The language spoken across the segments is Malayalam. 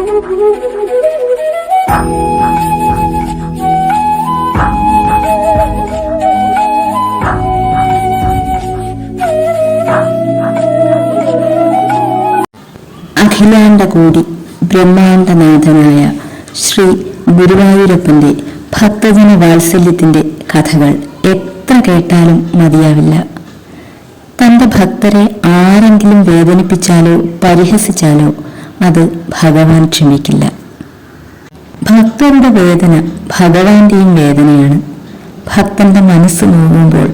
അഖിലാണ്ടകോടി ബ്രഹ്മാണ്ടനാഥനായ ശ്രീ ഗുരുവായൂരപ്പന്റെ ഭക്തജന വാത്സല്യത്തിന്റെ കഥകൾ എത്ര കേട്ടാലും മതിയാവില്ല. തന്റെ ഭക്തരെ ആരെങ്കിലും വേദനിപ്പിച്ചാലോ പരിഹസിച്ചാലോ അത് ഭഗവാൻ ക്ഷമിക്കില്ല. ഭക്തരുടെ വേദന ഭഗവാന്റെയും വേദനയാണ്. ഭക്തന്റെ മനസ്സ് നോവുമ്പോൾ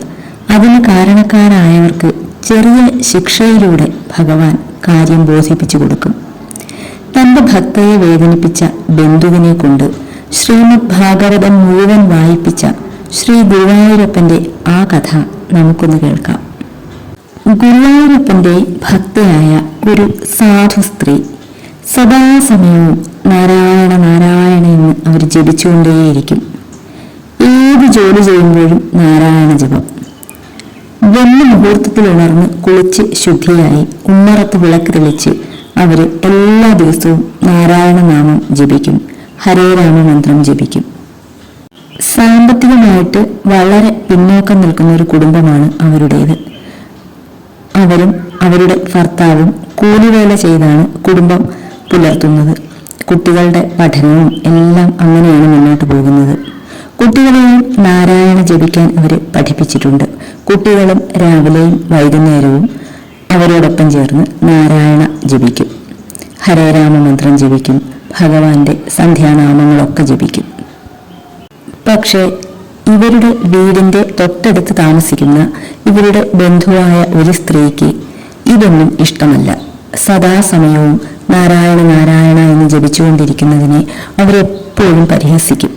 അതിന് കാരണക്കാരായവർക്ക് ചെറിയ ശിക്ഷയിലൂടെ ഭഗവാൻ കാര്യം ബോധിപ്പിച്ചു കൊടുക്കും. തന്റെ ഭക്തയെ വേദനിപ്പിച്ച ബന്ധുവിനെ കൊണ്ട് ശ്രീമദ് ഭാഗവതം മുഴുവൻ വായിപ്പിച്ച ശ്രീ ഗുരുവായൂരപ്പന്റെ ആ കഥ നമുക്കൊന്ന് കേൾക്കാം. ഗുരുവായൂരപ്പന്റെ ഭക്തയായ ഒരു സാധു സ്ത്രീ സദാസമയവും നാരായണ നാരായണ എന്ന് അവർ ജപിച്ചുകൊണ്ടേയിരിക്കും. ഏത് ജോലി ചെയ്യുമ്പോഴും നാരായണ ജപം. വെള്ള മുഹൂർത്തത്തിൽ ഉണർന്ന് കുളിച്ച് ശുദ്ധിയായി ഉമ്മറത്ത് വിളക്ക് തെളിച്ച് അവര് എല്ലാ ദിവസവും നാരായണ നാമം ജപിക്കും, ഹരേ രാമ മന്ത്രം ജപിക്കും. സാമ്പത്തികമായിട്ട് വളരെ പിന്നോക്കം നിൽക്കുന്ന ഒരു കുടുംബമാണ് അവരുടേത്. അവരും അവരുടെ ഭർത്താവും കൂലിവേല ചെയ്താണ് കുടുംബം പുലർത്തുന്നത്. കുട്ടികളുടെ പഠനവും എല്ലാം അങ്ങനെയാണ് മുന്നോട്ട് പോകുന്നത്. കുട്ടികളെയും നാരായണ ജപിക്കാൻ അവരെ പഠിപ്പിച്ചിട്ടുണ്ട്. കുട്ടികളും രാവിലെയും വൈകുന്നേരവും അവരോടൊപ്പം ചേർന്ന് നാരായണ ജപിക്കും, ഹരേ രാമ മന്ത്രം ജപിക്കും, ഭഗവാന്റെ സന്ധ്യാനാമങ്ങളൊക്കെ ജപിക്കും. പക്ഷേ ഇവരുടെ വീടിന്റെ തൊട്ടടുത്ത് താമസിക്കുന്ന ഇവരുടെ ബന്ധുവായ ഒരു സ്ത്രീക്ക് ഇതൊന്നും ഇഷ്ടമല്ല. സദാസമയവും നാരായണ നാരായണ എന്ന് ജപിച്ചുകൊണ്ടിരിക്കുന്നതിനെ അവരെപ്പോഴും പരിഹസിക്കും.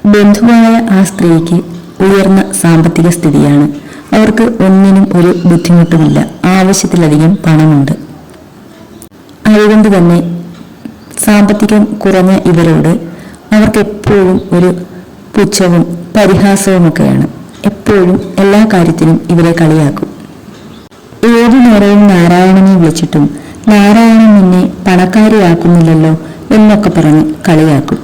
ബന്ധുവായ ആ സ്ത്രീക്ക് ഉയർന്ന സാമ്പത്തിക സ്ഥിതിയാണ്. അവർക്ക് ഒന്നിനും ഒരു ബുദ്ധിമുട്ടുമില്ല. ആവശ്യത്തിലധികം പണമുണ്ട്. അതുകൊണ്ട് തന്നെ സാമ്പത്തികം കുറഞ്ഞ ഇവരോട് അവർക്ക് എപ്പോഴും ഒരു പുച്ഛവും പരിഹാസവുമൊക്കെയാണ്. എപ്പോഴും എല്ലാ കാര്യത്തിനും ഇവരെ കളിയാക്കും. ഏതു നേരവും നാരായണനെ വിളിച്ചിട്ടും നാരായണൻ നിന്നെ പണക്കാരിയാക്കുന്നില്ലല്ലോ എന്നൊക്കെ പറഞ്ഞ് കളിയാക്കും.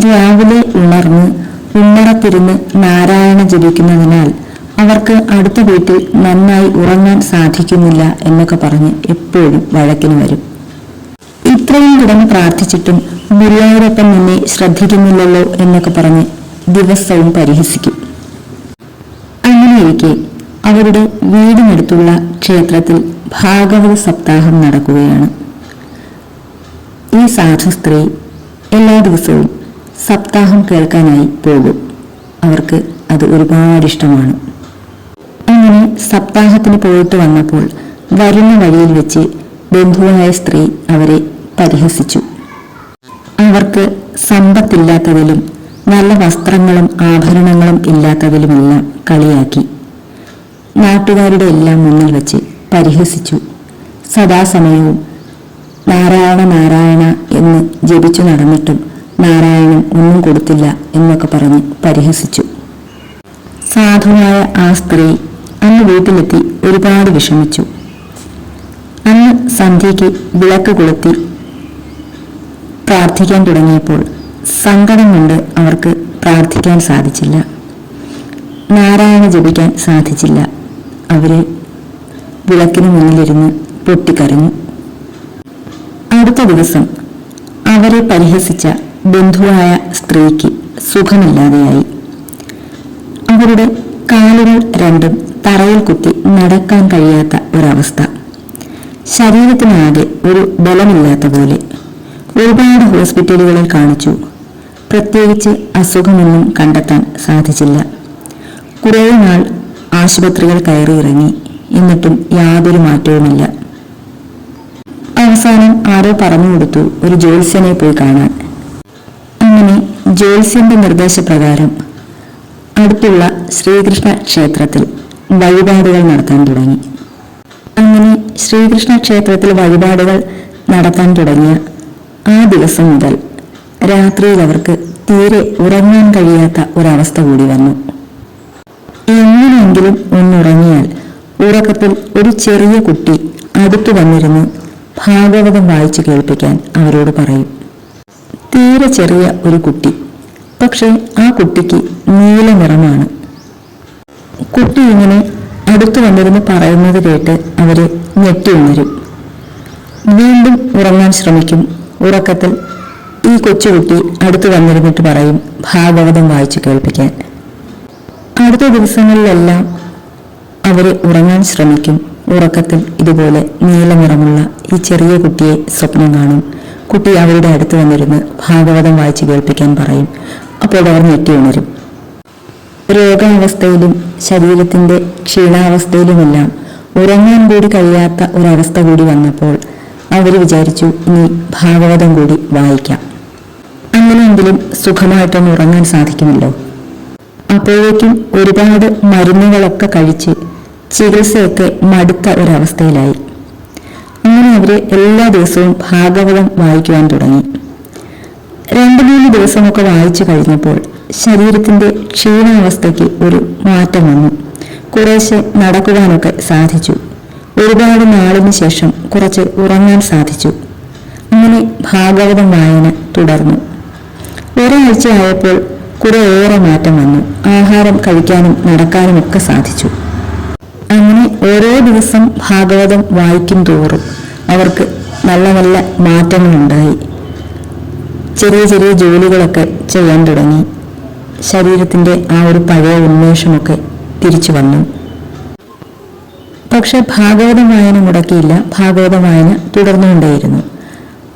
രാവിലെ ഉണർന്ന് ഉമ്മറത്തിരുന്ന് നാരായണ ജപിക്കുന്നതിനാൽ അവർക്ക് അടുത്ത വീട്ടിൽ നന്നായി ഉറങ്ങാൻ സാധിക്കുന്നില്ല എന്നൊക്കെ പറഞ്ഞ് എപ്പോഴും വഴക്കിന് വരും. ഇത്രയും കിടന്ന് പ്രാർത്ഥിച്ചിട്ടും ഗുരുവായൂരപ്പൻ നിന്നെ ശ്രദ്ധിക്കുന്നില്ലല്ലോ എന്നൊക്കെ പറഞ്ഞ് ദിവസവും പരിഹസിക്കും. അങ്ങനെയിരിക്കെ അവരുടെ വീടിനടുത്തുള്ള ക്ഷേത്രത്തിൽ ഭാഗവത സപ്താഹം നടക്കുകയാണ്. ഈ സാധു സ്ത്രീ എല്ലാ ദിവസവും സപ്താഹം കേൾക്കാനായി പോകും. അവർക്ക് അത് ഒരുപാട് ഇഷ്ടമാണ്. അങ്ങനെ സപ്താഹത്തിന് പോയിട്ട് വന്നപ്പോൾ വരുന്ന വഴിയിൽ വെച്ച് ബന്ധുവായ സ്ത്രീ അവരെ പരിഹസിച്ചു. അവർക്ക് സമ്പത്തില്ലാത്തതിലും നല്ല വസ്ത്രങ്ങളും ആഭരണങ്ങളും ഇല്ലാത്തതിലുമെല്ലാം കളിയാക്കി. നാട്ടുകാരുടെ എല്ലാം മുന്നിൽ വെച്ച് പരിഹസിച്ചു. സദാസമയവും നാരായണ നാരായണ എന്ന് ജപിച്ചു നടന്നിട്ടും നാരായണൻ ഒന്നും കൊടുത്തില്ല എന്നൊക്കെ പറഞ്ഞ് പരിഹസിച്ചു. സാധുവായ ആ സ്ത്രീ അന്ന് വീട്ടിലെത്തി ഒരുപാട് വിഷമിച്ചു. അന്ന് സന്ധ്യയ്ക്ക് വിളക്ക് കൊളുത്തി പ്രാർത്ഥിക്കാൻ തുടങ്ങിയപ്പോൾ സങ്കടം കൊണ്ട് അവർക്ക് പ്രാർത്ഥിക്കാൻ സാധിച്ചില്ല. നാരായണ ജപിക്കാൻ സാധിച്ചില്ല. അവര് വിളക്കിന് മുന്നിലിരുന്ന് പൊട്ടിക്കരഞ്ഞു. അടുത്ത ദിവസം അവരെ പരിഹസിച്ച ബന്ധുവായ സ്ത്രീക്ക് സുഖമില്ലാതെയായി. അവരുടെ കാലുകൾ രണ്ടും തറയിൽ കുത്തി നടക്കാൻ കഴിയാത്ത ഒരവസ്ഥ. ശരീരത്തിനാകെ ഒരു ബലമില്ലാത്ത പോലെ. ഒരുപാട് ഹോസ്പിറ്റലുകളിൽ കാണിച്ചു. പ്രത്യേകിച്ച് അസുഖമൊന്നും കണ്ടെത്താൻ സാധിച്ചില്ല. കുറേ നാൾ ആശുപത്രികൾ കയറിയിറങ്ങി. എന്നിട്ടും യാതൊരു മാറ്റവുമില്ല. അവസാനം ആരോ പറഞ്ഞു കൊടുത്തു ഒരു ജ്യോത്സ്യനെ പോയി കാണാൻ. അങ്ങനെ ജ്യോത്സ്യന്റെ നിർദ്ദേശപ്രകാരം അടുത്തുള്ള ശ്രീകൃഷ്ണ ക്ഷേത്രത്തിൽ വഴിപാടുകൾ നടത്താൻ തുടങ്ങി. അങ്ങനെ ശ്രീകൃഷ്ണ ക്ഷേത്രത്തിൽ വഴിപാടുകൾ നടത്താൻ തുടങ്ങിയ ആ ദിവസം മുതൽ രാത്രിയിൽ അവർക്ക് തീരെ ഉറങ്ങാൻ കഴിയാത്ത ഒരവസ്ഥ കൂടി വന്നു. എങ്ങനെയെങ്കിലും ഒന്നുറങ്ങിയാൽ ഉറക്കത്തിൽ ഒരു ചെറിയ കുട്ടി അടുത്തു വന്നിരുന്ന് ഭാഗവതം വായിച്ചു കേൾപ്പിക്കാൻ അവരോട് പറയും. തീരെ ചെറിയ ഒരു കുട്ടി, പക്ഷെ ആ കുട്ടിക്ക് നീല നിറമാണ്. കുട്ടി ഇങ്ങനെ അടുത്തു വന്നിരുന്ന് പറയുന്നത് കേട്ട് അവര് ഞെട്ടി ഉണരും. വീണ്ടും ഉറങ്ങാൻ ശ്രമിക്കും. ഉറക്കത്തിൽ ഈ കൊച്ചുകുട്ടി അടുത്തു വന്നിരുന്നിട്ട് പറയും ഭാഗവതം വായിച്ചു കേൾപ്പിക്കാൻ. അടുത്ത ദിവസങ്ങളിലെല്ലാം അവര് ഉറങ്ങാൻ ശ്രമിക്കും. ഉറക്കത്തിൽ ഇതുപോലെ നീല നിറമുള്ള ഈ ചെറിയ കുട്ടിയെ സ്വപ്നം കാണും. കുട്ടി അവരുടെ അടുത്ത് വന്നിരുന്ന് ഭാഗവതം വായിച്ചു കേൾപ്പിക്കാൻ പറയും. അപ്പോൾ അവർ ഞെട്ടി ഉണരും. രോഗാവസ്ഥയിലും ശരീരത്തിന്റെ ക്ഷീണാവസ്ഥയിലുമെല്ലാം ഉറങ്ങാൻ കൂടി കഴിയാത്ത ഒരവസ്ഥ കൂടി വന്നപ്പോൾ അവർ വിചാരിച്ചു, ഇനി ഭാഗവതം കൂടി വായിക്കാം, അങ്ങനെയെങ്കിലും സുഖമായിട്ടൊന്ന് ഉറങ്ങാൻ സാധിക്കുമല്ലോ. അപ്പോഴേക്കും ഒരുപാട് മരുന്നുകളൊക്കെ കഴിച്ച് ചികിത്സയൊക്കെ മടുത്ത ഒരവസ്ഥയിലായി. അങ്ങനെ അവര് എല്ലാ ദിവസവും ഭാഗവതം വായിക്കുവാൻ തുടങ്ങി. 2-3 ദിവസമൊക്കെ വായിച്ചു കഴിഞ്ഞപ്പോൾ ശരീരത്തിന്റെ ക്ഷീണാവസ്ഥയ്ക്ക് ഒരു മാറ്റം വന്നു. കുറേശ്ശെ നടക്കുവാനൊക്കെ സാധിച്ചു. ഒരുപാട് നാളിന് ശേഷം കുറച്ച് ഉറങ്ങാൻ സാധിച്ചു. അങ്ങനെ ഭാഗവതം വായന തുടർന്നു. ഒരാഴ്ച ആയപ്പോൾ കുറേയേറെ മാറ്റം വന്നു. ആഹാരം കഴിക്കാനും നടക്കാനും ഒക്കെ സാധിച്ചു. അങ്ങനെ ഓരോ ദിവസം ഭാഗവതം വായിക്കും തോറും അവർക്ക് നല്ല നല്ല മാറ്റങ്ങളുണ്ടായി. ചെറിയ ചെറിയ ജോലികളൊക്കെ ചെയ്യാൻ തുടങ്ങി. ശരീരത്തിന്റെ ആ ഒരു പഴയ ഉന്മേഷമൊക്കെ തിരിച്ചു വന്നു. പക്ഷെ ഭാഗവതം വായന മുടക്കിയില്ല. ഭാഗവതം വായന തുടർന്നുകൊണ്ടേയിരുന്നു.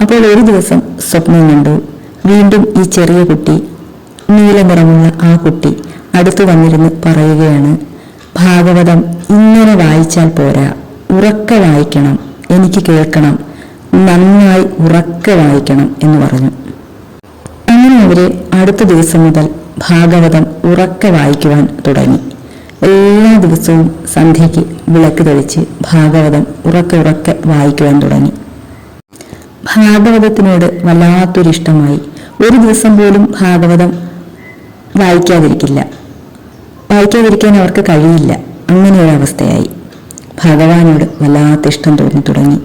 അപ്പോൾ ഒരു ദിവസം സ്വപ്നം കണ്ടു. വീണ്ടും ഈ ചെറിയ കുട്ടി, നീല നിറമുള്ള ആ കുട്ടി അടുത്തു വന്നിരുന്ന് പറയുകയാണ്, ഭാഗവതം ഇങ്ങനെ വായിച്ചാൽ പോരാ, ഉറക്കെ വായിക്കണം, എനിക്ക് കേൾക്കണം, നന്നായി ഉറക്കെ വായിക്കണം എന്ന് പറഞ്ഞു. അങ്ങനെ അവര് അടുത്ത ദിവസം മുതൽ ഭാഗവതം ഉറക്കെ വായിക്കുവാൻ തുടങ്ങി. എല്ലാ ദിവസവും സന്ധ്യയ്ക്ക് വിളക്ക് തെളിച്ച് ഭാഗവതം ഉറക്കെ ഉറക്കെ വായിക്കുവാൻ തുടങ്ങി. ഭാഗവതത്തിനോട് വല്ലാത്തൊരിഷ്ടമായി. ഒരു ദിവസം പോലും ഭാഗവതം വായിക്കാതിരിക്കാൻ അവർക്ക് കഴിയില്ല. അങ്ങനെ ഒരവസ്ഥയായി. ഭഗവാനോട് വല്ലാത്ത ഇഷ്ടം തോന്നി തുടങ്ങി.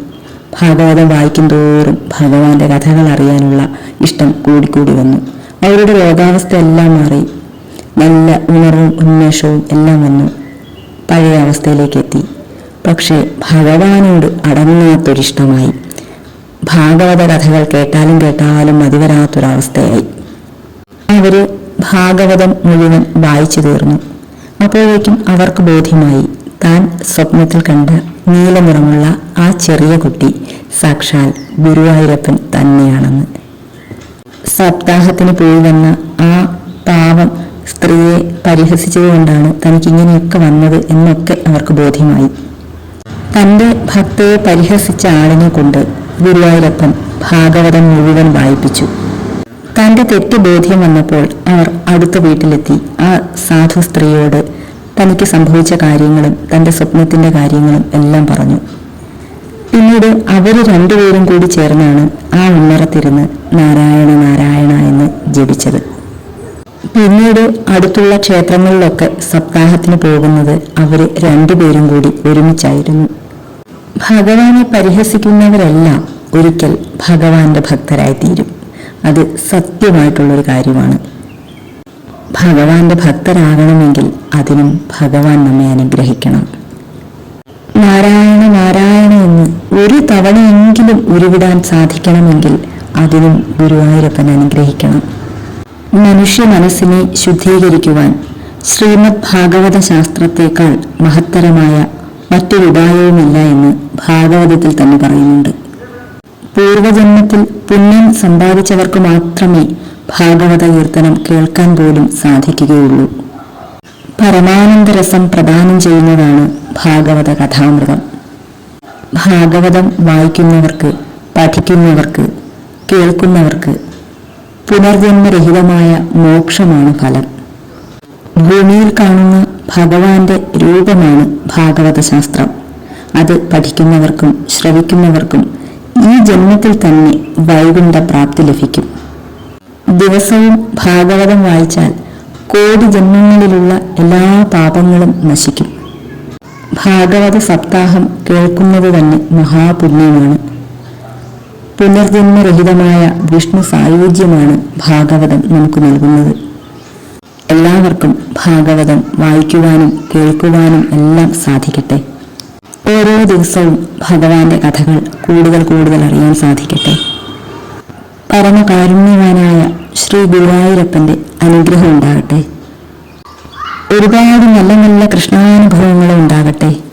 ഭാഗവതം വായിക്കും തോറും ഭഗവാന്റെ കഥകൾ അറിയാനുള്ള ഇഷ്ടം കൂടിക്കൂടി വന്നു. അവരുടെ രോഗാവസ്ഥ എല്ലാം മാറി. നല്ല ഉണർവും ഉന്മേഷവും എല്ലാം വന്നു. പഴയ അവസ്ഥയിലേക്ക് എത്തി. പക്ഷേ ഭഗവാനോട് അടങ്ങാത്തൊരിഷ്ടമായി. ഭാഗവത കഥകൾ കേട്ടാലും മതിവരാത്തൊരവസ്ഥയായി. അവര് ഭാഗവതം മുഴുവൻ വായിച്ചു തീർന്നു. അപ്പോഴേക്കും അവർക്ക് ബോധ്യമായി, താൻ സ്വപ്നത്തിൽ കണ്ട നീല നിറമുള്ള ആ ചെറിയ കുട്ടി സാക്ഷാൽ ഗുരുവായൂരപ്പൻ തന്നെയാണെന്ന്. സപ്താഹത്തിന് പോയി വന്ന ആ പാവം സ്ത്രീയെ പരിഹസിച്ചതുകൊണ്ടാണ് തനിക്കിങ്ങനെയൊക്കെ വന്നത് എന്നൊക്കെ അവർക്ക് ബോധ്യമായി. തന്റെ ഭക്തയെ പരിഹസിച്ച ആളിനെ കൊണ്ട് ഗുരുവായൂരപ്പൻ ഭാഗവതം മുഴുവൻ വായിപ്പിച്ചു. തന്റെ തെറ്റ് ബോധ്യം വന്നപ്പോൾ അവർ അടുത്ത വീട്ടിലെത്തി ആ സാധു സ്ത്രീയോട് തനിക്ക് സംഭവിച്ച കാര്യങ്ങളും തന്റെ സ്വപ്നത്തിന്റെ കാര്യങ്ങളും എല്ലാം പറഞ്ഞു. പിന്നീട് അവര് രണ്ടുപേരും കൂടി ചേർന്നാണ് ആ ഉമ്മറത്തിരുന്ന് നാരായണ നാരായണ എന്ന് ജപിച്ചത്. പിന്നീട് അടുത്തുള്ള ക്ഷേത്രങ്ങളിലൊക്കെ സപ്താഹത്തിന് പോകുന്നത് അവര് രണ്ടുപേരും കൂടി ഒരുമിച്ചായിരുന്നു. ഭഗവാനെ പരിഹസിക്കുന്നവരെല്ലാം ഒരിക്കൽ ഭഗവാന്റെ ഭക്തരായിത്തീരും. അത് സത്യമായിട്ടുള്ളൊരു കാര്യമാണ്. ഭഗവാന്റെ ഭക്തരാകണമെങ്കിൽ അതിനും ഭഗവാൻ നമ്മെ അനുഗ്രഹിക്കണം. നാരായണ നാരായണ എന്ന് ഒരു തവണയെങ്കിലും ഉരുവിടാൻ സാധിക്കണമെങ്കിൽ അതിനും ഗുരുവായൂരപ്പൻ അനുഗ്രഹിക്കണം. മനുഷ്യ മനസ്സിനെ ശുദ്ധീകരിക്കുവാൻ ശ്രീമദ് ഭാഗവത ശാസ്ത്രത്തേക്കാൾ മഹത്തരമായ മറ്റൊരു ഉപായവുമില്ല എന്ന് ഭാഗവതത്തിൽ തന്നെ പറയുന്നുണ്ട്. പൂർവജന്മത്തിൽ പുണ്യം സമ്പാദിച്ചവർക്ക് മാത്രമേ ഭാഗവത കീർത്തനം കേൾക്കാൻ പോലും സാധിക്കുകയുള്ളൂ. പരമാനന്ദരസം പ്രദാനം ചെയ്യുന്നതാണ് ഭാഗവത കഥാമൃതം. ഭാഗവതം വായിക്കുന്നവർക്ക്, പഠിക്കുന്നവർക്ക്, കേൾക്കുന്നവർക്ക് പുനർജന്മരഹിതമായ മോക്ഷമാണ് ഫലം. ഭൂമിയിൽ കാണുന്ന ഭഗവാന്റെ രൂപമാണ് ഭാഗവത ശാസ്ത്രം. അത് പഠിക്കുന്നവർക്കും ശ്രവിക്കുന്നവർക്കും ഈ ജന്മത്തിൽ തന്നെ വൈകുണ്ഠ പ്രാപ്തി ലഭിക്കും. ദിവസവും ഭാഗവതം വായിച്ചാൽ കോടി ജന്മങ്ങളിലുള്ള എല്ലാ പാപങ്ങളും നശിക്കും. ഭാഗവത സപ്താഹം കേൾക്കുന്നത് തന്നെ മഹാപുണ്യമാണ്. പുനർജന്മരഹിതമായ വിഷ്ണു സായുജ്യമാണ് ഭാഗവതം നമുക്ക് നൽകുന്നത്. എല്ലാവർക്കും ഭാഗവതം വായിക്കുവാനും കേൾക്കുവാനും എല്ലാം സാധിക്കട്ടെ. ഓരോ ദിവസവും ഭഗവാന്റെ കഥകൾ കൂടുതൽ കൂടുതൽ അറിയാൻ സാധിക്കട്ടെ. പരമകാരുണ്യവാനായ ശ്രീ ഗുരുവായൂരപ്പന്റെ അനുഗ്രഹം ഉണ്ടാകട്ടെ. ഒരുപാട് നല്ല നല്ല കൃഷ്ണാനുഭവങ്ങളും ഉണ്ടാകട്ടെ.